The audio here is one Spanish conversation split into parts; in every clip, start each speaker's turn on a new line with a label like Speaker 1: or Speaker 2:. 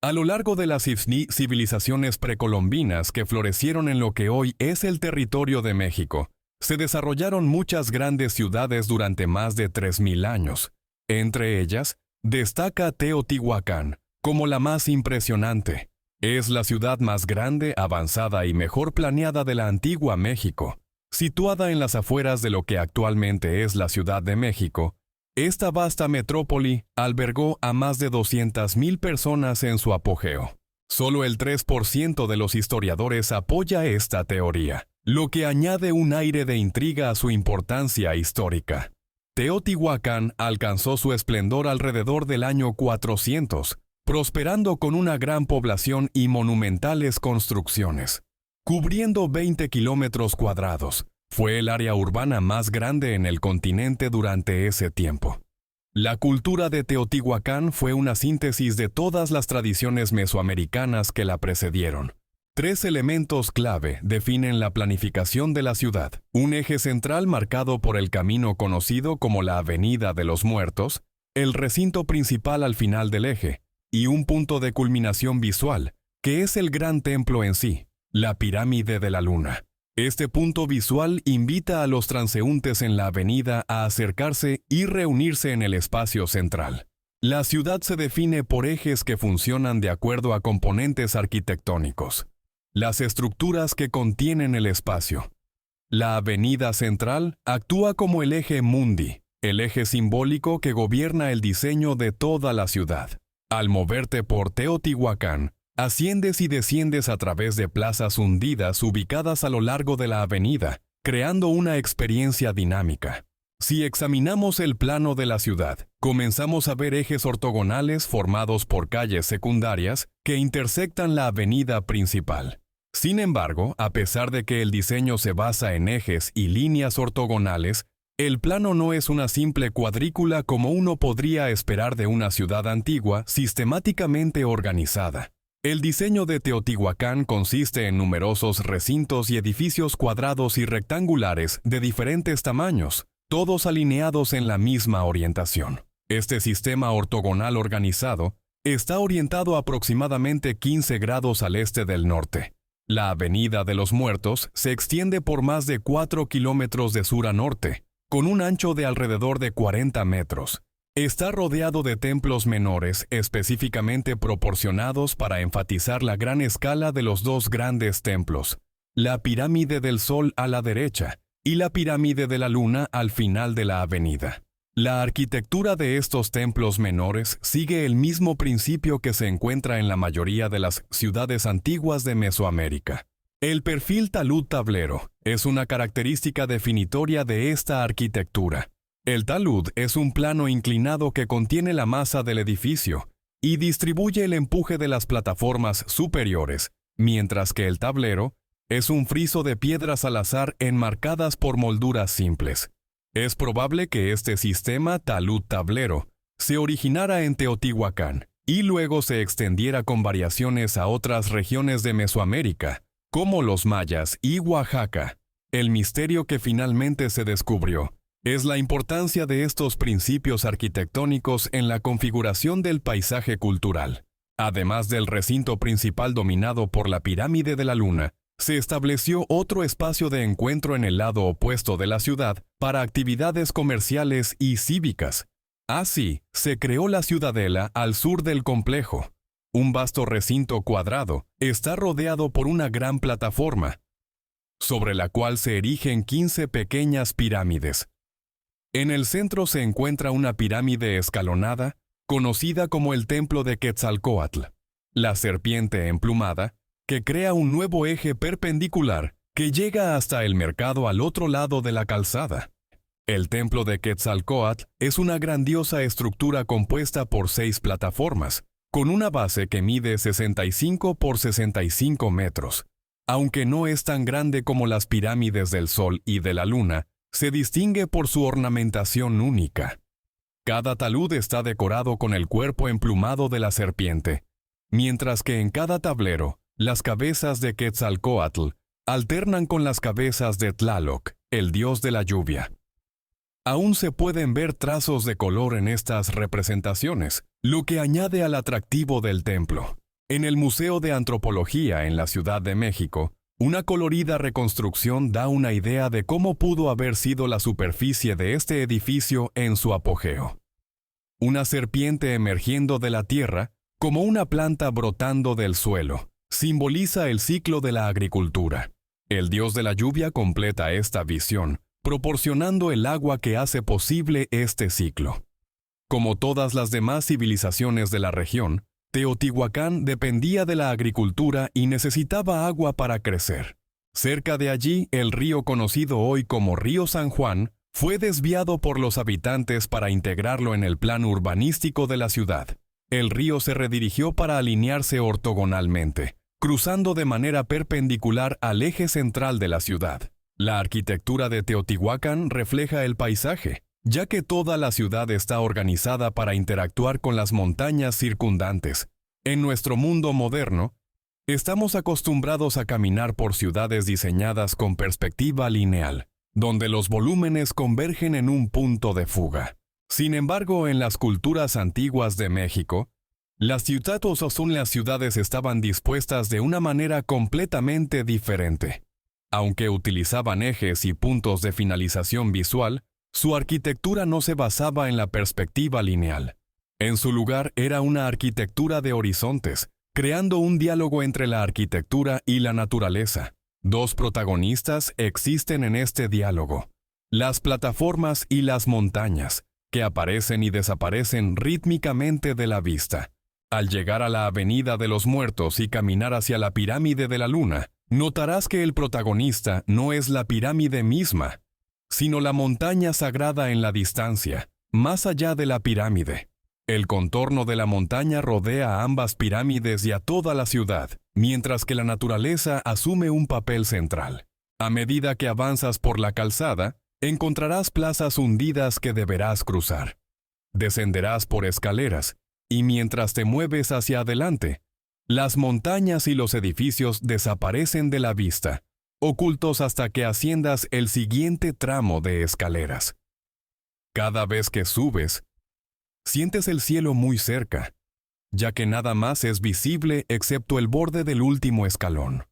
Speaker 1: A lo largo de las civilizaciones precolombinas que florecieron en lo que hoy es el territorio de México, se desarrollaron muchas grandes ciudades durante más de 3000 años. Entre ellas, destaca Teotihuacán como la más impresionante. Es la ciudad más grande, avanzada y mejor planeada de la antigua México. Situada en las afueras de lo que actualmente es la Ciudad de México, esta vasta metrópoli albergó a más de 200,000 personas en su apogeo. Solo el 3% de los historiadores apoya esta teoría, lo que añade un aire de intriga a su importancia histórica. Teotihuacán alcanzó su esplendor alrededor del año 400, prosperando con una gran población y monumentales construcciones. Cubriendo 20 kilómetros cuadrados, fue el área urbana más grande en el continente durante ese tiempo. La cultura de Teotihuacán fue una síntesis de todas las tradiciones mesoamericanas que la precedieron. 3 elementos clave definen la planificación de la ciudad: un eje central marcado por el camino conocido como la Avenida de los Muertos, el recinto principal al final del eje, y un punto de culminación visual, que es el gran templo en sí, la Pirámide de la Luna. Este punto visual invita a los transeúntes en la avenida a acercarse y reunirse en el espacio central. La ciudad se define por ejes que funcionan de acuerdo a componentes arquitectónicos. Las estructuras que contienen el espacio. La avenida central actúa como el eje mundi, el eje simbólico que gobierna el diseño de toda la ciudad. Al moverte por Teotihuacán, asciendes y desciendes a través de plazas hundidas ubicadas a lo largo de la avenida, creando una experiencia dinámica. Si examinamos el plano de la ciudad, comenzamos a ver ejes ortogonales formados por calles secundarias que intersectan la avenida principal. Sin embargo, a pesar de que el diseño se basa en ejes y líneas ortogonales, el plano no es una simple cuadrícula como uno podría esperar de una ciudad antigua sistemáticamente organizada. El diseño de Teotihuacán consiste en numerosos recintos y edificios cuadrados y rectangulares de diferentes tamaños, todos alineados en la misma orientación. Este sistema ortogonal organizado está orientado aproximadamente 15 grados al este del norte. La Avenida de los Muertos se extiende por más de 4 kilómetros de sur a norte, con un ancho de alrededor de 40 metros. Está rodeado de templos menores específicamente proporcionados para enfatizar la gran escala de los 2 grandes templos, la Pirámide del Sol a la derecha y la Pirámide de la Luna al final de la avenida. La arquitectura de estos templos menores sigue el mismo principio que se encuentra en la mayoría de las ciudades antiguas de Mesoamérica. El perfil talud-tablero es una característica definitoria de esta arquitectura. El talud es un plano inclinado que contiene la masa del edificio y distribuye el empuje de las plataformas superiores, mientras que el tablero es un friso de piedras al azar enmarcadas por molduras simples. Es probable que este sistema talud-tablero se originara en Teotihuacán y luego se extendiera con variaciones a otras regiones de Mesoamérica, como los mayas y Oaxaca. El misterio que finalmente se descubrió es la importancia de estos principios arquitectónicos en la configuración del paisaje cultural. Además del recinto principal dominado por la Pirámide de la Luna, se estableció otro espacio de encuentro en el lado opuesto de la ciudad para actividades comerciales y cívicas. Así, se creó la Ciudadela al sur del complejo. Un vasto recinto cuadrado está rodeado por una gran plataforma, sobre la cual se erigen 15 pequeñas pirámides. En el centro se encuentra una pirámide escalonada, conocida como el Templo de Quetzalcóatl, la serpiente emplumada, que crea un nuevo eje perpendicular que llega hasta el mercado al otro lado de la calzada. El Templo de Quetzalcóatl es una grandiosa estructura compuesta por 6 plataformas, con una base que mide 65 por 65 metros. Aunque no es tan grande como las pirámides del Sol y de la Luna, se distingue por su ornamentación única. Cada talud está decorado con el cuerpo emplumado de la serpiente, mientras que en cada tablero, las cabezas de Quetzalcóatl alternan con las cabezas de Tlaloc, el dios de la lluvia. Aún se pueden ver trazos de color en estas representaciones, lo que añade al atractivo del templo. En el Museo de Antropología en la Ciudad de México, una colorida reconstrucción da una idea de cómo pudo haber sido la superficie de este edificio en su apogeo. Una serpiente emergiendo de la tierra, como una planta brotando del suelo, simboliza el ciclo de la agricultura. El dios de la lluvia completa esta visión, proporcionando el agua que hace posible este ciclo. Como todas las demás civilizaciones de la región, Teotihuacán dependía de la agricultura y necesitaba agua para crecer. Cerca de allí, el río conocido hoy como Río San Juan fue desviado por los habitantes para integrarlo en el plan urbanístico de la ciudad. El río se redirigió para alinearse ortogonalmente, cruzando de manera perpendicular al eje central de la ciudad. La arquitectura de Teotihuacán refleja el paisaje, ya que toda la ciudad está organizada para interactuar con las montañas circundantes. En nuestro mundo moderno, estamos acostumbrados a caminar por ciudades diseñadas con perspectiva lineal, donde los volúmenes convergen en un punto de fuga. Sin embargo, en las culturas antiguas de México, las ciudades estaban dispuestas de una manera completamente diferente. Aunque utilizaban ejes y puntos de finalización visual, su arquitectura no se basaba en la perspectiva lineal. En su lugar era una arquitectura de horizontes, creando un diálogo entre la arquitectura y la naturaleza. Dos protagonistas existen en este diálogo: las plataformas y las montañas, que aparecen y desaparecen rítmicamente de la vista. Al llegar a la Avenida de los Muertos y caminar hacia la Pirámide de la Luna, notarás que el protagonista no es la pirámide misma, sino la montaña sagrada en la distancia, más allá de la pirámide. El contorno de la montaña rodea a ambas pirámides y a toda la ciudad, mientras que la naturaleza asume un papel central. A medida que avanzas por la calzada, encontrarás plazas hundidas que deberás cruzar. Descenderás por escaleras, y mientras te mueves hacia adelante, las montañas y los edificios desaparecen de la vista, ocultos hasta que asciendas el siguiente tramo de escaleras. Cada vez que subes, sientes el cielo muy cerca, ya que nada más es visible excepto el borde del último escalón.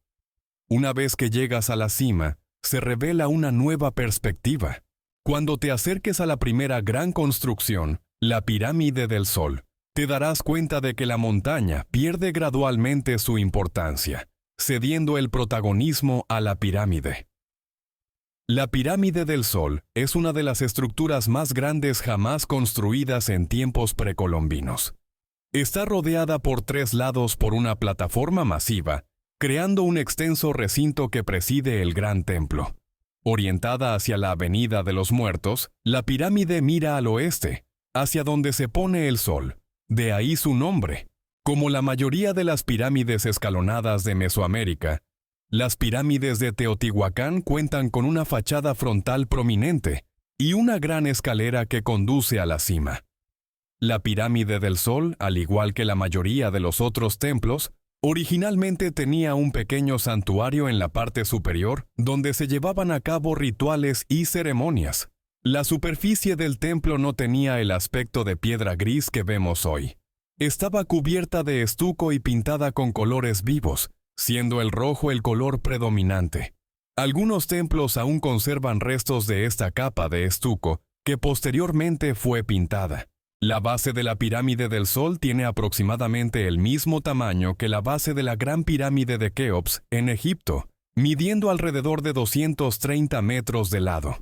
Speaker 1: Una vez que llegas a la cima, se revela una nueva perspectiva. Cuando te acerques a la primera gran construcción, la Pirámide del Sol, te darás cuenta de que la montaña pierde gradualmente su importancia, cediendo el protagonismo a la pirámide. La Pirámide del Sol es una de las estructuras más grandes jamás construidas en tiempos precolombinos. Está rodeada por tres lados por una plataforma masiva, creando un extenso recinto que preside el gran templo. Orientada hacia la Avenida de los Muertos, la pirámide mira al oeste, hacia donde se pone el sol. De ahí su nombre. Como la mayoría de las pirámides escalonadas de Mesoamérica, las pirámides de Teotihuacán cuentan con una fachada frontal prominente y una gran escalera que conduce a la cima. La Pirámide del Sol, al igual que la mayoría de los otros templos, originalmente tenía un pequeño santuario en la parte superior donde se llevaban a cabo rituales y ceremonias. La superficie del templo no tenía el aspecto de piedra gris que vemos hoy. Estaba cubierta de estuco y pintada con colores vivos, siendo el rojo el color predominante. Algunos templos aún conservan restos de esta capa de estuco, que posteriormente fue pintada. La base de la Pirámide del Sol tiene aproximadamente el mismo tamaño que la base de la Gran Pirámide de Keops, en Egipto, midiendo alrededor de 230 metros de lado.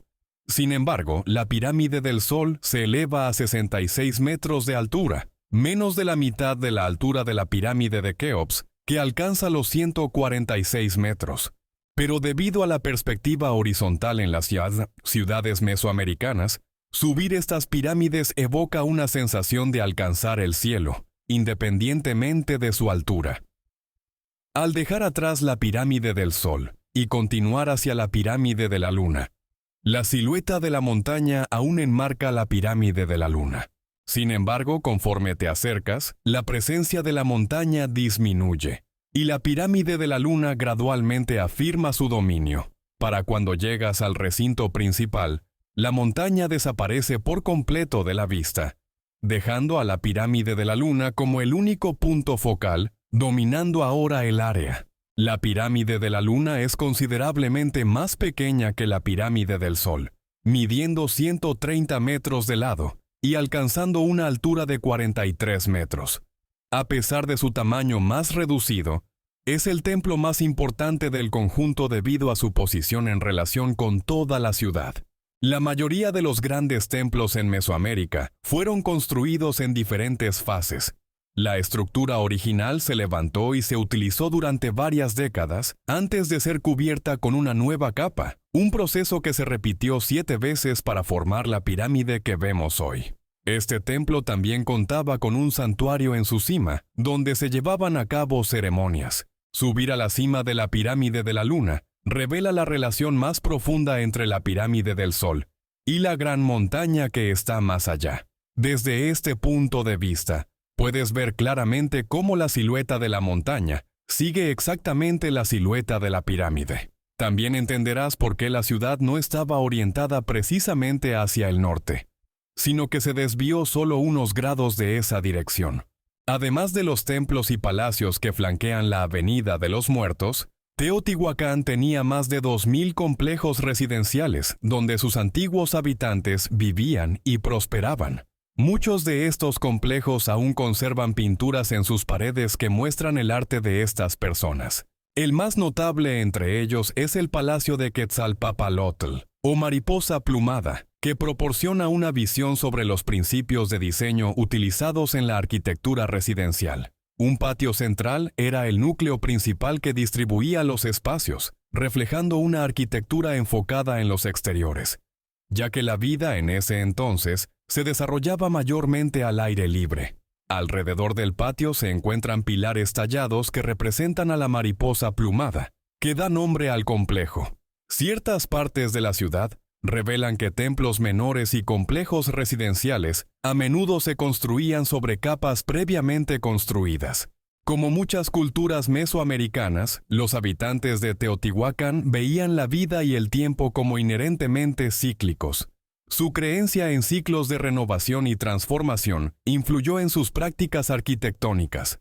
Speaker 1: Sin embargo, la Pirámide del Sol se eleva a 66 metros de altura, menos de la mitad de la altura de la Pirámide de Keops, que alcanza los 146 metros. Pero debido a la perspectiva horizontal en las ciudades mesoamericanas, subir estas pirámides evoca una sensación de alcanzar el cielo, independientemente de su altura. Al dejar atrás la Pirámide del Sol y continuar hacia la Pirámide de la Luna, la silueta de la montaña aún enmarca la Pirámide de la Luna. Sin embargo, conforme te acercas, la presencia de la montaña disminuye, y la Pirámide de la Luna gradualmente afirma su dominio. Para cuando llegas al recinto principal, la montaña desaparece por completo de la vista, dejando a la Pirámide de la Luna como el único punto focal dominando ahora el área. La pirámide de la Luna es considerablemente más pequeña que la pirámide del Sol, midiendo 130 metros de lado y alcanzando una altura de 43 metros. A pesar de su tamaño más reducido, es el templo más importante del conjunto debido a su posición en relación con toda la ciudad. La mayoría de los grandes templos en Mesoamérica fueron construidos en diferentes fases. La estructura original se levantó y se utilizó durante varias décadas antes de ser cubierta con una nueva capa, un proceso que se repitió 7 veces para formar la pirámide que vemos hoy. Este templo también contaba con un santuario en su cima, donde se llevaban a cabo ceremonias. Subir a la cima de la pirámide de la Luna revela la relación más profunda entre la pirámide del Sol y la gran montaña que está más allá. Desde este punto de vista, puedes ver claramente cómo la silueta de la montaña sigue exactamente la silueta de la pirámide. También entenderás por qué la ciudad no estaba orientada precisamente hacia el norte, sino que se desvió solo unos grados de esa dirección. Además de los templos y palacios que flanquean la Avenida de los Muertos, Teotihuacán tenía más de 2.000 complejos residenciales donde sus antiguos habitantes vivían y prosperaban. Muchos de estos complejos aún conservan pinturas en sus paredes que muestran el arte de estas personas. El más notable entre ellos es el Palacio de Quetzalpapalotl, o Mariposa Plumada, que proporciona una visión sobre los principios de diseño utilizados en la arquitectura residencial. Un patio central era el núcleo principal que distribuía los espacios, reflejando una arquitectura enfocada en los exteriores, ya que la vida en ese entonces se desarrollaba mayormente al aire libre. Alrededor del patio se encuentran pilares tallados que representan a la mariposa plumada, que da nombre al complejo. Ciertas partes de la ciudad revelan que templos menores y complejos residenciales a menudo se construían sobre capas previamente construidas. Como muchas culturas mesoamericanas, los habitantes de Teotihuacán veían la vida y el tiempo como inherentemente cíclicos. Su creencia en ciclos de renovación y transformación influyó en sus prácticas arquitectónicas.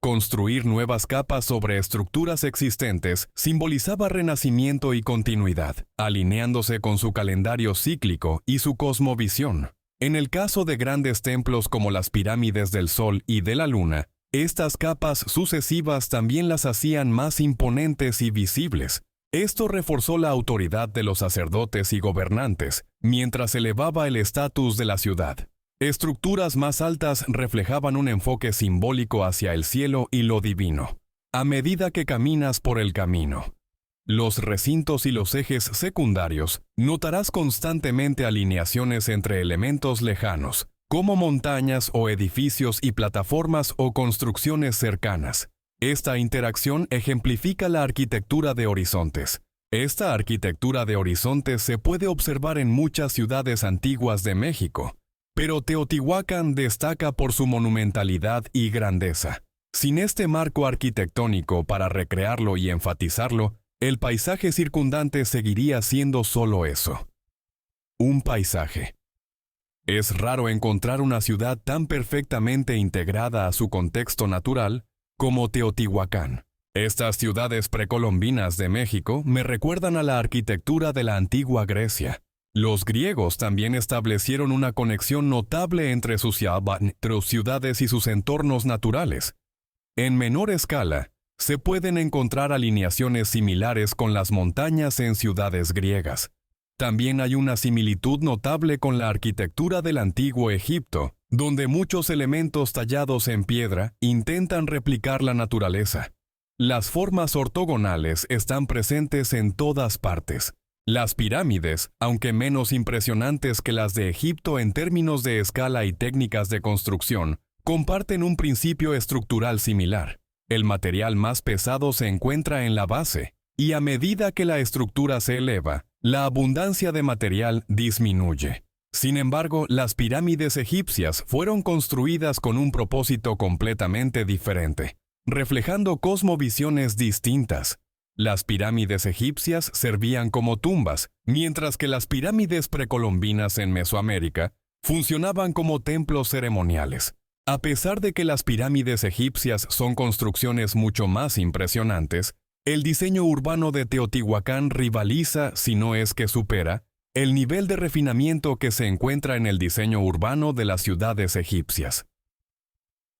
Speaker 1: Construir nuevas capas sobre estructuras existentes simbolizaba renacimiento y continuidad, alineándose con su calendario cíclico y su cosmovisión. En el caso de grandes templos como las pirámides del Sol y de la Luna, estas capas sucesivas también las hacían más imponentes y visibles. Esto reforzó la autoridad de los sacerdotes y gobernantes, mientras elevaba el estatus de la ciudad. Estructuras más altas reflejaban un enfoque simbólico hacia el cielo y lo divino, a medida que caminas por el camino. Los recintos y los ejes secundarios notarás constantemente alineaciones entre elementos lejanos, como montañas o edificios y plataformas o construcciones cercanas. Esta interacción ejemplifica la arquitectura de horizontes. Esta arquitectura de horizontes se puede observar en muchas ciudades antiguas de México, pero Teotihuacán destaca por su monumentalidad y grandeza. Sin este marco arquitectónico para recrearlo y enfatizarlo, el paisaje circundante seguiría siendo solo eso: un paisaje. Es raro encontrar una ciudad tan perfectamente integrada a su contexto natural como Teotihuacán. Estas ciudades precolombinas de México me recuerdan a la arquitectura de la antigua Grecia. Los griegos también establecieron una conexión notable entre sus ciudades y sus entornos naturales. En menor escala, se pueden encontrar alineaciones similares con las montañas en ciudades griegas. También hay una similitud notable con la arquitectura del antiguo Egipto, donde muchos elementos tallados en piedra intentan replicar la naturaleza. Las formas ortogonales están presentes en todas partes. Las pirámides, aunque menos impresionantes que las de Egipto en términos de escala y técnicas de construcción, comparten un principio estructural similar. El material más pesado se encuentra en la base, y a medida que la estructura se eleva, la abundancia de material disminuye. Sin embargo, las pirámides egipcias fueron construidas con un propósito completamente diferente, reflejando cosmovisiones distintas. Las pirámides egipcias servían como tumbas, mientras que las pirámides precolombinas en Mesoamérica funcionaban como templos ceremoniales. A pesar de que las pirámides egipcias son construcciones mucho más impresionantes, el diseño urbano de Teotihuacán rivaliza, si no es que supera, el nivel de refinamiento que se encuentra en el diseño urbano de las ciudades egipcias.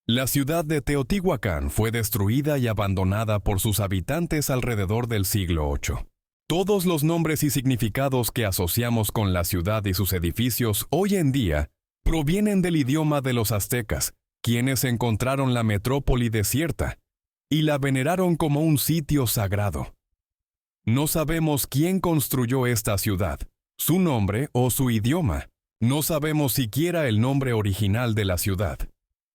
Speaker 1: La ciudad de Teotihuacán fue destruida y abandonada por sus habitantes alrededor del siglo VIII. Todos los nombres y significados que asociamos con la ciudad y sus edificios hoy en día provienen del idioma de los aztecas, quienes encontraron la metrópoli desierta y la veneraron como un sitio sagrado. No sabemos quién construyó esta ciudad, su nombre o su idioma. No sabemos siquiera el nombre original de la ciudad.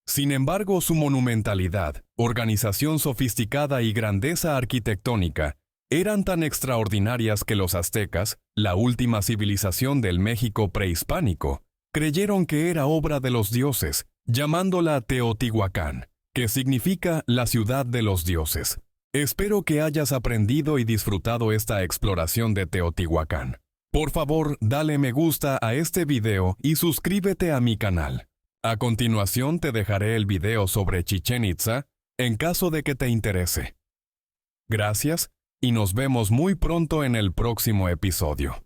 Speaker 1: Sin embargo, su monumentalidad, organización sofisticada y grandeza arquitectónica eran tan extraordinarias que los aztecas, la última civilización del México prehispánico, creyeron que era obra de los dioses, llamándola Teotihuacán, que significa la ciudad de los dioses. Espero que hayas aprendido y disfrutado esta exploración de Teotihuacán. Por favor, dale me gusta a este video y suscríbete a mi canal. A continuación te dejaré el video sobre Chichén Itzá, en caso de que te interese. Gracias, y nos vemos muy pronto en el próximo episodio.